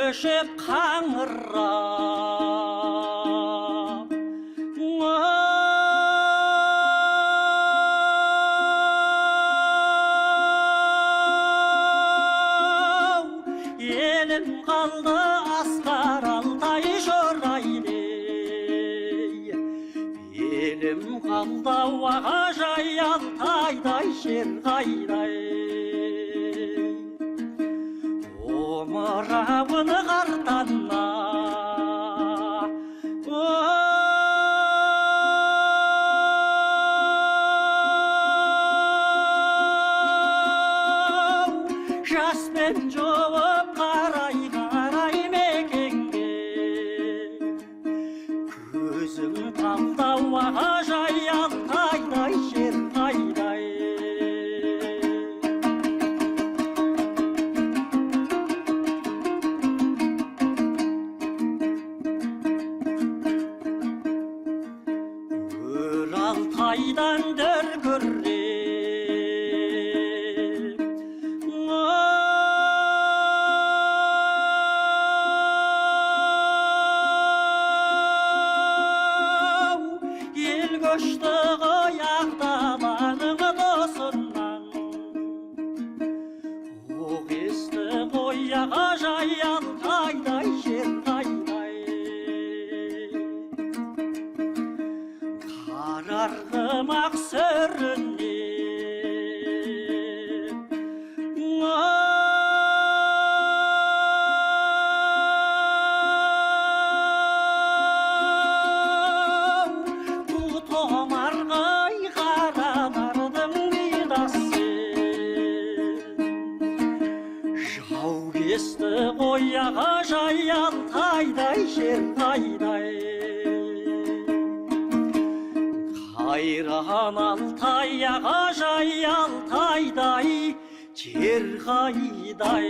бөшек қаңырап елім қалды асқар алтай жорайды елім қалды ағажай алтайдай шерғайдай омырауын қартанна жаспен жауып қарай мекенге көзім талдау ағажай алтайдай шерғайдай алтайдан дүркіреп ел көшті ғой ақталаның досынан оқ есті ғой ағажай алтайдай шерғайдай қарарғымақ сүрінеп бұл томарғай қаранардың бидасы жау кесті ғой ағажай алтайдай шерғайдай қайран алтай ағажай алтайдай жерғайдай